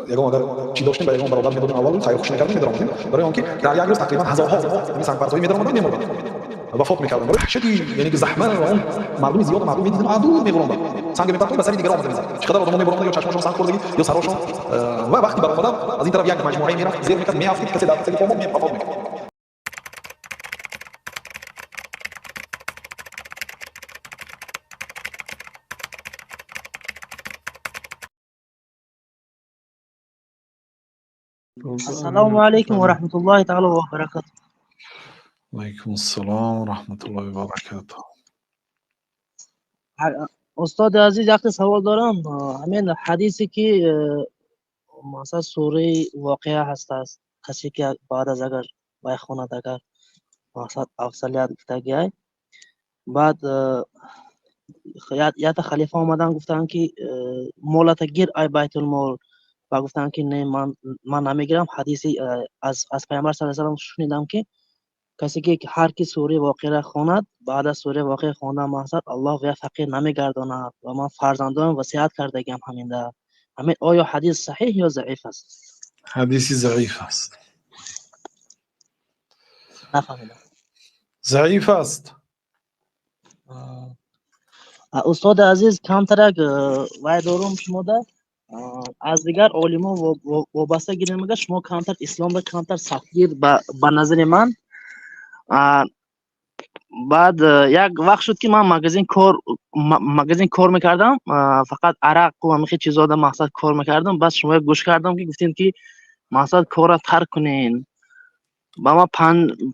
یگان اگر چی داشتیم برای اون برادر میدادیم اول خیر خوش میکردیم میدارم برای آنکه در یک روز تقریبا هزارها آدم این سنگ پرتایی میدارم میمردن وفات میکردن برای وحشتی یعنی که زحمت و اون مردم زیاد مردم میدیدن عدو میگرفتن سنگ میپرتون به سری دیگر آمده میزد چقدر آدم میبرند یا چشمشون سنگ خوردگی یا سراشون و وقتی برآمدن از این طرف یک مجموعه میرفت زیر میکرد میافتید کسی در کسی قوم وفات میکرد. السلام علیکم و رحمت الله تعالی و برکاته. علیکم السلام و رحمت الله و برکاته. استاد عزیز یک سوال دارم. همین حدیثی که مثلا سوره واقعه هست است کسی که بعد از اگر بای خواند اگر مثلا افضلیت گفتگی بعد یا تا خلیفه آمدن گفتن که مولت گیر ای بیت المال و گفتن که نه من نمیگیرم. حدیثی از پیامبر صلی الله علیه و آله شنیدم که کسی که هر کی سوره واقعه را خواند بعد از سوره واقعه خواندن مقصد الله وی فقیر نمیگرداند و من فرزندان وصیت کردگیم همین در همین. آیا حدیث صحیح یا ضعیف است؟ حدیثی ضعیف است. نفهمیدم. ضعیف است. استاد عزیز کمتر وای دارم شما در از دیگر علما وابسته گیریم میگه شما کمتر اسلام به کمتر سختگیر به نظر من. بعد یک وقت شد که من مغازین کار میکردم فقط عرق و همین چیزا در مقصد کار میکردم. بس شما گوش کردم که گفتین که مقصد کار را ترک کنین. با ما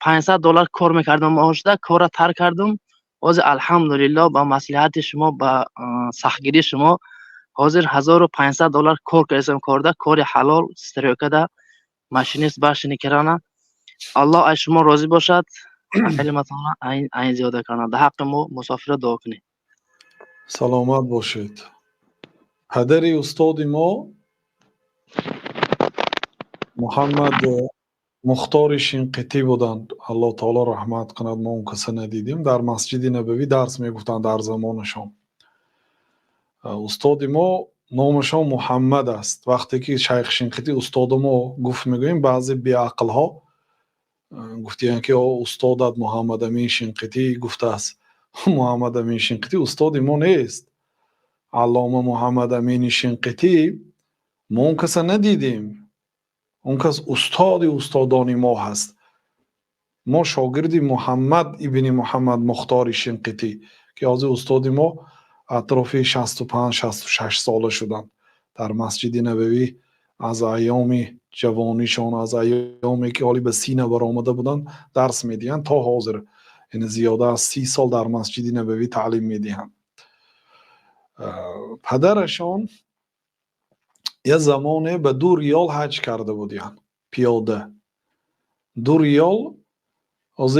$500 کار میکردم معاشده کار را ترک کردم. باز الحمدلله با مصلحت شما با سختگیری شما حاضر $1500 کار کردم کرده کار حلال استریوکه ماشینیست باشین کرانه. الله از شما راضی باشد. علمتان این زیاده کنه در حق ما مسافر دعا کنید. سلامت باشید. پدر استاد ما محمد مختار شینقیطی بودند الله تعالی رحمت کند. ما اون کسی ندیدیم. در مسجد نبوی درس میگفتند در زمانشان. استاد ما نامشان محمد است. وقتی که شیخ شینقیطی استاد ما گفت میگوییم بعضی بیعقل ها گفتیان که استادت محمد امین شینقیطی گفته است. محمد امین شینقیطی استاد ما نیست. علامه محمد امین شینقیطی ما اون کس ندیدیم. اون کس استاد استادان ما هست. ما شاگردی محمد ابن محمد مختار شینقیطی که از استاد ما اطراف 65-66 ساله شدند. در مسجد نبوی از ایام جوانیشان از ایامی که حالی به سینه برآمده بودند درس میدهند تا حاضر یعنی زیاده از 30 سال در مسجد نبوی تعلیم میدهند. پدرشان یه زمانه به 2 ریال حج کرده بودند پیاده. 2 ریال از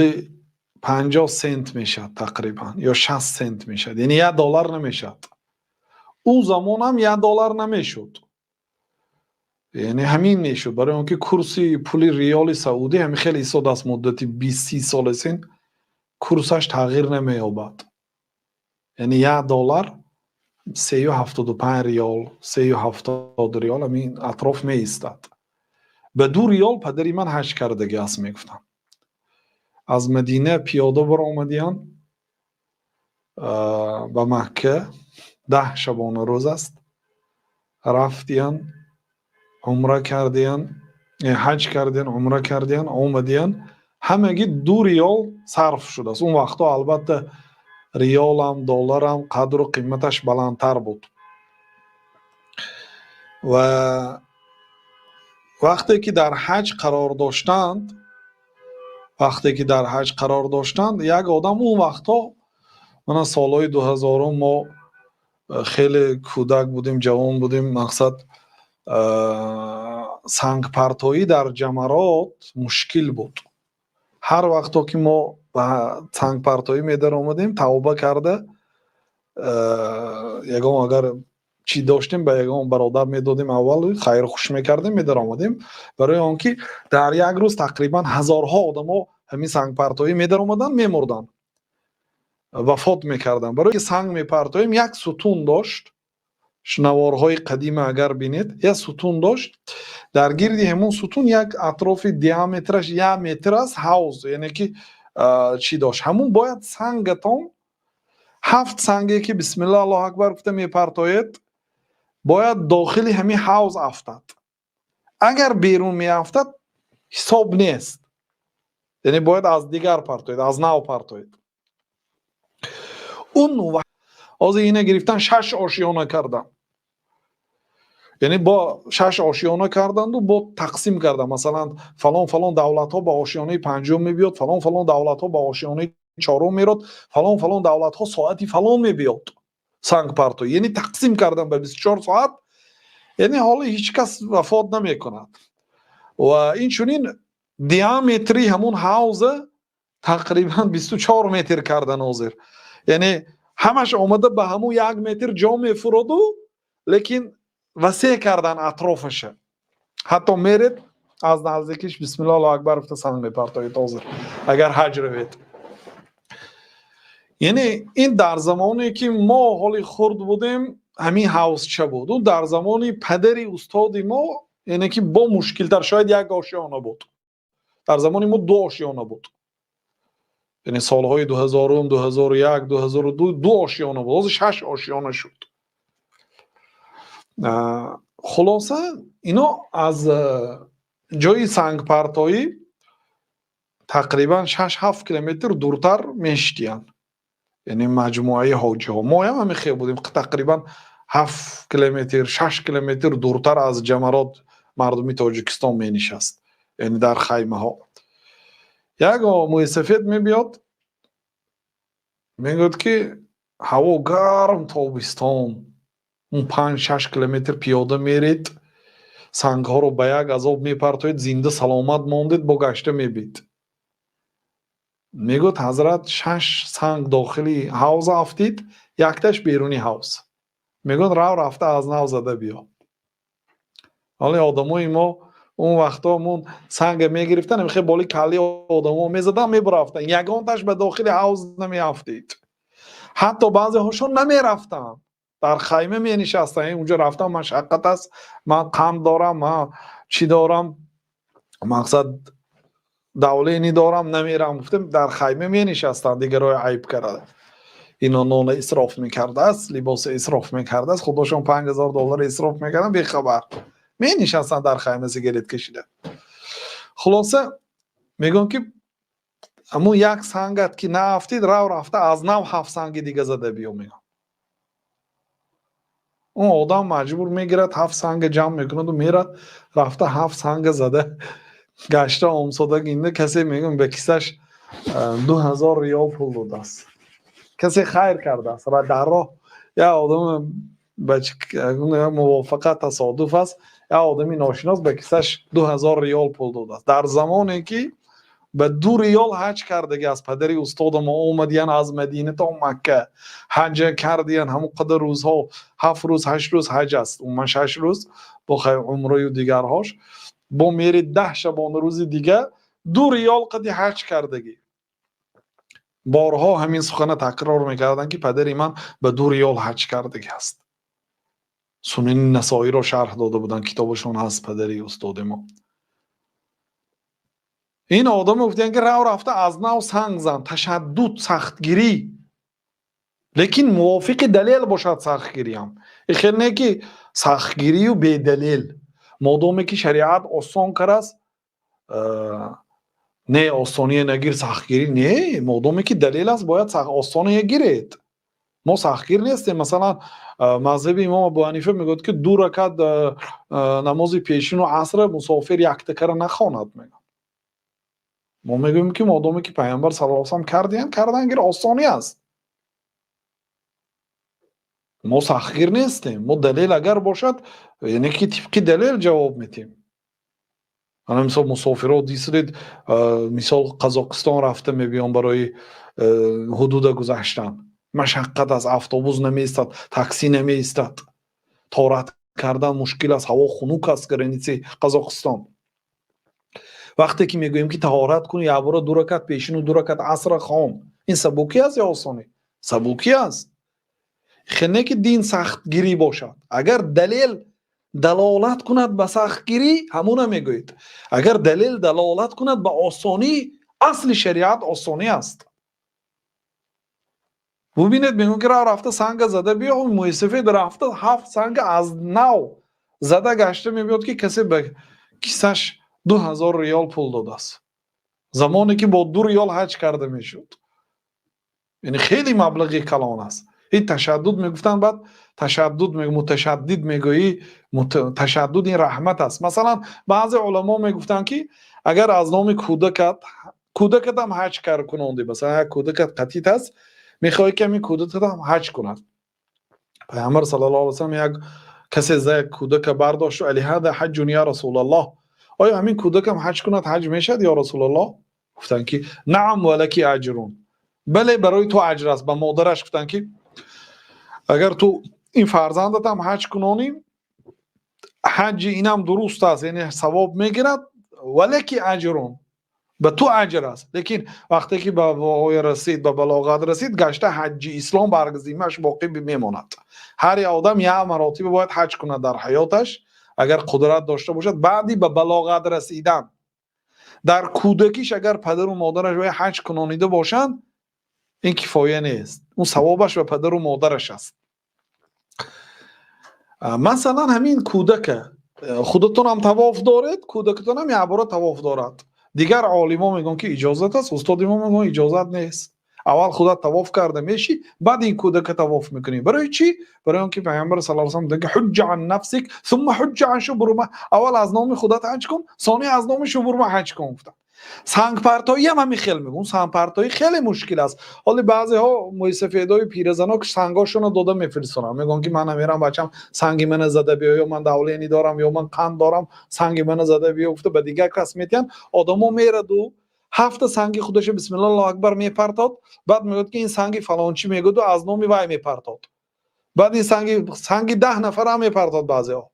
50 سنت میشد تقریبا یا 60 سنت میشد یعنی $1 نمیشد. او زمان هم $1 نمیشد یعنی همین میشد برای اونکه کرسی پول ریال سعودی همین خیلی ساده است. مدتی 20-30 سال سین کرسش تغییر نمییابد یعنی $1 375 ریال 370 ریال همین اطراف می ایستد. به 2 ریال پدری من حج کردگی است میگفتن. از مدینه پیاده برآمدیان به مکه 10 شبانه روز است رفتیان عمره کردیان حج کردیان عمره کردیان آمدیان همگی 2 ریال صرف شده است. اون وقتا البته ریال هم دلار هم قدر و قیمتش بلندتر بود و وقتی که در حج قرار داشتند یک آدم اون وقتا من سالهای 2000 ما خیلی کودک بودیم جوان بودیم مقصد سنگ پرتایی در جمرات مشکل بود. هر وقتا که ما به سنگ پرتایی میدر آمدیم توبه کرده یگان اگر چی داشتیم به یگان برادر میدادیم اول خیر خوش میکردیم میدر آمدیم برای آنکه در یک روز تقریبا هزارها آدم ها همین سنگ پرتایی میدر آمدن میمردن وفات میکردن. برای که سنگ میپرتاییم یک ستون داشت شنوارهای قدیم اگر بینید یه ستون داشت، در گرد همون ستون یک اطراف دیامترش 1 متر است حوض، یعنی که چی داشت، همون باید سنگتون 7 سنگی که بسم الله الله اکبر گفته میپرتاید باید داخل همین حوض افتد. اگر بیرون میافتد حساب نیست، یعنی باید از دیگر پرتاید، از نو پرتاید. اون وقت از اینه گرفتن 6 آشیانه کردن، یعنی با 6 آشیانه کردند و با تقسیم کردن، مثلا فلان فلان دولت ها با آشیانه پنجم میبیاد، فلان فلان دولت ها با آشیانه چهارم میراد، فلان فلان دولت ها ساعتی فلان میبیاد سنگ پرتو، یعنی تقسیم کردن به 24 ساعت، یعنی حالا هیچ کس وفات نمی کند. و این چونین دیامتری همون حوض تقریبا 24 متر کردن حاضر، یعنی همش آمده به همون 1 متر جا میفرود، لیکن وسیع کردن اطرافش، حتی میرید از نزدیکش بسم الله الله اکبر گفته سنگ میپرتاید حاضر اگر حج روید. یعنی این در زمانی که ما حالی خورد بودیم همین حوض چه بود، و در زمانی پدری استادی ما یعنی که با مشکل تر شاید 1 آشیانه بود، در زمانی ما 2 آشیانه بود، یعنی سالهای 2000 2001 2002 2 آشیانه بود، 6 آشیانه شد. خلاصه اینا از جای سنگ پرتایی تقریبا 6-7 کیلومتر دورتر میشتیان، یعنی مجموعه حاجی ها. ما هم همین خیلی بودیم تقریبا 7 کیلومتر 6 کیلومتر دورتر از جمرات مردمی تاجیکستان می نشست، یعنی در خیمه ها. یک موی سفید می بیاد میگوید که هوا گرم تابستان، اون 5-6 کیلومتر پیاده میرید، سنگ ها رو به یک عذاب میپرتاید، زنده سلامت ماندید با گشته میبید. میگوید حضرت 6 سنگ داخلی حوض افتید، یکتش بیرونی حوض. میگوید رفته از نو زده بیا. حالا آدمای ما اون وقتا مون سنگ میگرفتن میخوای بالی کلی آدما میزدن میبرفتن، یگانتش به داخل حوض نمیافتید. حتی بعضی هاشون نمیرفتن، در خیمه می نشستن، اونجا رفتن مشقت است، من قند دارم، من چی دارم، مقصد دولینی دارم نمیرم، گفتم در خیمه می نشستن دیگه روی عیب کرده. اینا نان اسراف میکرده است، لباس اسراف میکرده است، خودشون $5000 اسراف میکردن بی خبر می نشستن در خیمه سیگریت کشیده. خلاصه میگن که اما یک سنگت که نافتید رفته از نو 7 سنگ دیگه زده بیا. میگن اون آدم مجبور میگیرد 7 سنگ جمع میکند و میرد رفته 7 سنگ زده گشته آمساده گینده. کسی میگن به کیسش 2000 ریال پول داده است، کسی خیر کرده است و در راه یا آدم موافقت تصادف است، یا آدمی ناشناس به کیسش 2000 ریال پول داده است، در زمانی که به 2 ریال حج کردگی از پدری استاد ما اومدین از مدینه تا مکه حج کردین، همون قدر روزها 7 روز 8 روز حج است، اون 6 روز با خیر عمره و دیگرهاش با میری 10 شبانه روز دیگه 2 ریال قدی حج کردگی. بارها همین سخن تکرار میکردن که پدری من به 2 ریال حج کردگی است. سنن نسائی رو شرح داده بودن، کتابشون هست پدری استاد ما. این آدم گفتن که رفته از نو سنگ زن، تشدد، سختگیری، لیکن موافق دلیل باشد سختگیری هم. خیلی نه که سختگیری و بی دلیل، مادامی که شریعت آسان کرد است نه آسانی نگیر سختگیری نه، مادامی که دلیل است باید آسانی گیرید. ما سختگیر نیستیم. مثلا مذهب امام ابو حنیفه میگه که 2 رکعت نماز پیشین و عصر مسافر یک تکر نخواند. میگه ما میگیم که مادامی که پیامبر صلی الله علیه و آله کردن گیر آسانی است، ما سختگیر نیستیم. ما دلیل اگر باشد یعنی که طبق دلیل جواب میدیم. انا مثلا مسافرها دیسید مثال قزاقستان رفته میبیان برای حدود گذشتن، مشقت از اتوبوس نمیستاد، تاکسی نمیستاد، تورات کردن مشکل است، هوا خنک است گرانیسی قزاقستان. وقتی که میگوییم که طهارت کنی یا برو 2 رکعت پیشین و 2 رکعت عصر خوان، این سبوکی است یا آسانی؟ سبوکی است. خنه که دین سختگیری باشد. اگر دلیل دلالت کند به سختگیری همون میگوید، اگر دلیل دلالت کند به آسانی، اصل شریعت آسانی است. ببینید میگن که رفته سنگ زده بیا، اون موی سفید رفته 7 سنگ از نو زده گشته میبیاد که کسی به کیسش 2000 ریال پول داده است، زمانی که با 2 ریال حج کرده میشد. یعنی خیلی مبلغی کلان است. این تشدد میگفتن، بعد تشدد متشدد میگویی، تشدد این رحمت است. مثلا بعضی علما میگفتن که اگر از نام کودکت هم حج کار کنوندی، مثلا یک کودکت قطیت است میخوای که می کودکت هم حج کند، پیامبر صلی الله علیه و سلم یک کسی زای کودک برداشت و علی هذا حج یا رسول الله، آیا همین کودک هم حج کند حج میشد یا رسول الله؟ گفتن که نعم ولکی اجرون، بله برای تو اجر است. به مادرش گفتن که اگر تو این فرزندت هم حج کنونی حج اینم درست است، یعنی ثواب میگیرد، ولکی اجرون، به تو اجر است. لیکن وقتی که به وای رسید، به بلاغت رسید، گشته حج اسلام برگزیمش باقی میماند. هر آدم یک مراتب باید حج کنه در حیاتش اگر قدرت داشته باشد. بعدی به بلاغت رسیدن، در کودکیش اگر پدر و مادرش باید حج کنانیده باشند این کفایه نیست، اون ثوابش به پدر و مادرش است. مثلا همین کودک، خودتون هم طواف دارید، کودکتون هم یک بار طواف دارد، دیگر عالما میگن که اجازت است، استاد ما میگن اجازت نیست. اول خودت طواف کرده میشی، بعد این کودک طواف میکنی. برای چی؟ برای اینکه پیامبر صلی الله علیه و سلم میگه حج عن نفسک ثم حج عن شبرمه، اول از نام خودت حج کن، ثانی از نام شبرمه حج کن. گفتن سنگ پرتایی هم همین خیلی میگن، سنگ پرتایی خیلی مشکل است. حالا بعضی ها موی سفیدای پیرزنا که سنگاشونو داده میفرستونن، میگن که من میرم بچم سنگ من زده بیا، یا من دولینی دارم یا من قند دارم سنگ من زده بیا. گفته به دیگه کس میتین آدمو میره دو 7 سنگ خودش بسم الله الله اکبر میپرتاد، بعد میگه که این سنگ فلان چی میگه، از نام وای میپرتاد، بعد این سنگ 10 نفر هم میپرتاد. بعضی ها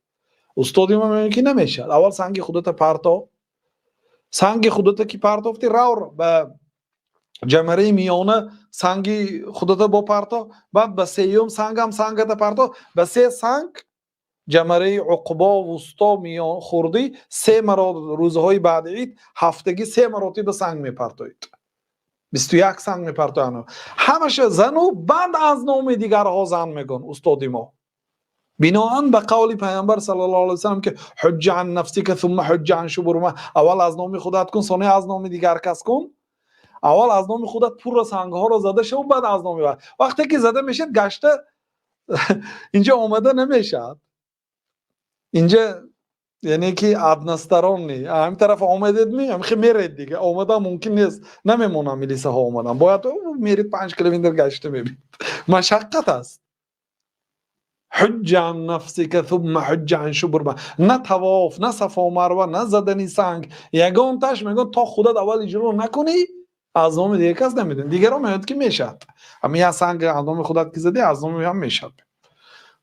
استادی ما میگه که نمیشه، اول سنگ خودت پرتا، سنگ خودت کی پرتافتی رو به جمره میانه سنگی خودت با پرتا، بعد به سیوم سنگ هم سنگت پرتا، به 3 سنگ جمره عقبا وسطا میان خوردی 3 روزهای بعد عید هفتگی 3 مراتب سنگ میپرتایید، 21 سنگ میپرتایید، همش زنو. بعد از نام دیگرها زن میگن استادی ما، بناهن به قول پیامبر صلی الله علیه و سلم که حج عن نفسک ثم حج عن شبرمه، اول از نام خودت کن، ثانی از نام دیگر کس کن. اول از نام خودت پر سنگ ها رو زده شو، بعد از نام بعد وقتی که زده میشه گشته اینجا اومده نمیشه، اینجا یعنی که ادنستران نی همین طرف اومدید میرید دیگه، اومده ممکن نیست نمیمونم ملیسه ها اومدن، باید میرید 5 کیلومتر گشته میبینید، مشقت است. حج عن نفسک ثم حج عن شبرمه، نه طواف نه صفا و مروه نه زدنی سنگ، یگان تاش میگن تا خودت اول اجرا نکنی از نام دیگه کس نمیدن، دیگه رو میاد که میشد، اما یه سنگ از نام خودت که زدی از نام هم میشد.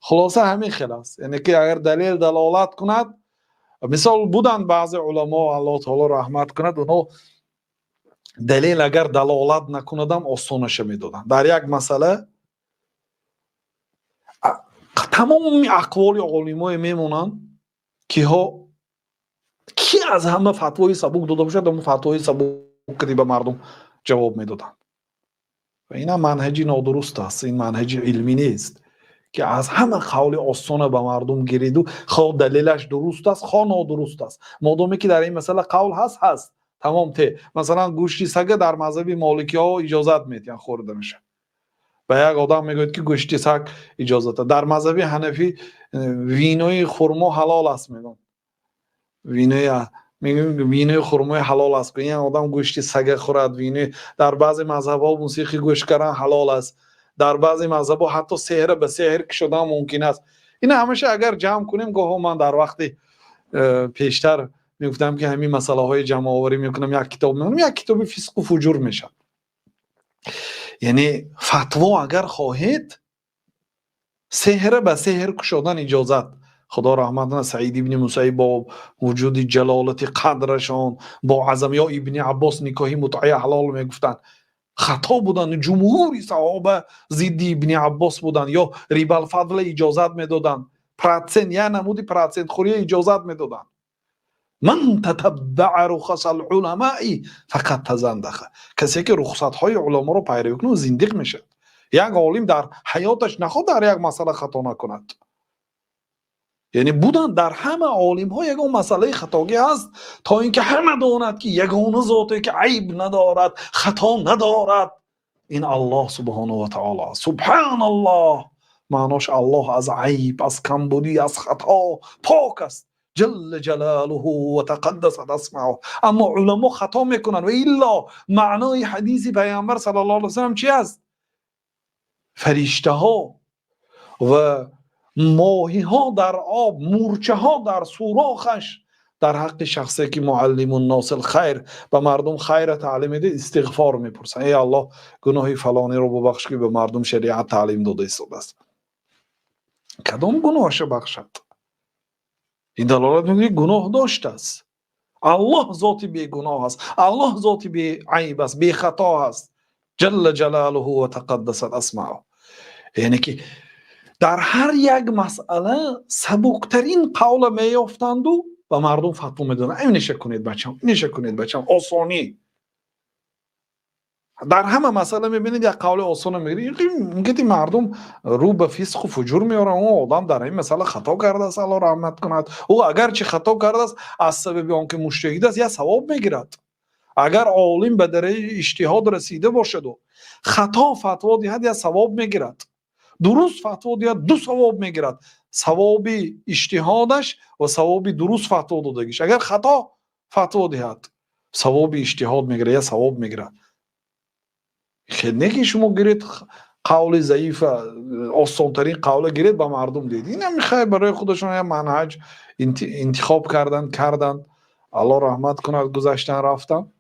خلاصه همین خلاص، یعنی که اگر دلیل دلالت کند، مثال بودن بعضی علما الله تعالی رحمت کند، اونا دلیل اگر دلالت نکندم آسانش میدادن. در یک مسئله تمام اقوال علمای میمونن که ها کی از همه فتوای سبک داده باشد، اون فتوای سبک که به مردم جواب میدادن. و اینا منهجی نادرست است، این منهج علمی نیست که از همه قول آسان به مردم گیرید و خواه دلیلش درست است خواه نادرست است، مادامی که در این مسئله قول هست تمام ته. مثلا گوشت سگ در مذهب مالکی ها اجازت میدن خورده میشه، و یک آدم میگوید که گوشت سگ اجازت. در مذهب حنفی وینوی خرما حلال است، میگن وینوی خرما حلال است، که این آدم گوشت سگ خورد وینوی. در بعضی مذهب ها موسیقی گوش کردن حلال است، در بعضی مذهب ها حتی سحر به سحر شدن ممکن است. این همیشه اگر جمع کنیم، گاه من در وقت پیشتر میگفتم که همین مسئله های جمع آوری میکنم، یک کتاب میکنم، یک کتاب فسق و فجور میشه. یعنی فتوا اگر خواهید سحر به سحر کشادن اجازت، خدا رحمت کنه سعید ابن مسیب با وجود جلالت قدرشان با عظمه، یا ابن عباس نکاحی متعه حلال میگفتن، خطا بودن. جمهوری صحابه ضد ابن عباس بودن یا ریبا الفضل اجازت میدادن، پراتسن یا نمودی پراتسن خوری اجازت میدادن. من تتبع رخص العلماء فقط تزندخه. کسی که رخصت های علما رو پیروی کنه زندیق میشه. یک عالم در حیاتش نخواد در یک مسئله خطا نکند. یعنی بودن در همه عالم ها یک مسئله خطاگی هست تا اینکه همه داند که یگانه ذاتی که عیب ندارد، خطا ندارد، این الله سبحانه و تعالی. سبحان الله معناش الله از عیب، از کمبودی، از خطا پاک است، جل جلاله و تقدست اسمه. اما علما خطا میکنن و الا معنای حدیث پیامبر صلی الله علیه و سلم چی است؟ فرشته ها و ماهی ها در آب، مورچه ها در سوراخش، در حق شخصی که معلم الناس الخیر به مردم خیر تعلیم میده استغفار میپرسن: ای الله گناه فلانی رو ببخش که به مردم شریعت تعلیم داده است. کدام گناهش بخشد؟ این دلالت میکنه گناه داشته است. الله ذاتی بی گناه است، الله ذاتی بی عیب است، بی خطا است، جل جلاله و تقدست اسمه. یعنی که در هر یک مسئله سبکترین قول میافتند و به مردم فتوا میدن: اینش کنید بچه‌م، اینش کنید بچه‌م، آسانی. در همه مسئله میبینید یک قول آسان میگیرید، میگید مردم رو به فسق و فجور میارن. اون آدم در این مسئله خطا کرده است، الله رحمت کند. او اگر چه خطا کرده است از سبب آنکه مجتهد است یا ثواب میگیرد. اگر عالم به درجه اجتهاد رسیده باشد و خطا فتوا دهد یا ثواب میگیرد، درست فتوا دهد دو ثواب میگیرد، ثواب اجتهادش و ثواب درست فتوا دادگیش. اگر خطا فتوا دهد ثواب اجتهاد میگیره یا ثواب میگیرد. خیلی نه که شما گیرید قول ضعیف آسانترین قول گیرید به مردم دید. این هم میخواه برای خودشون یه منهج انتخاب کردن. الله رحمت کند گذشتن رفتن.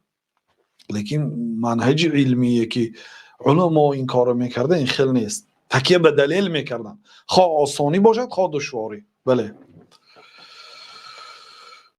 لیکن منهج علمیه که علما این کارو میکرده این خیلی نیست. تکیه به دلیل میکردن، خواه آسانی باشد خواه دشواری. بله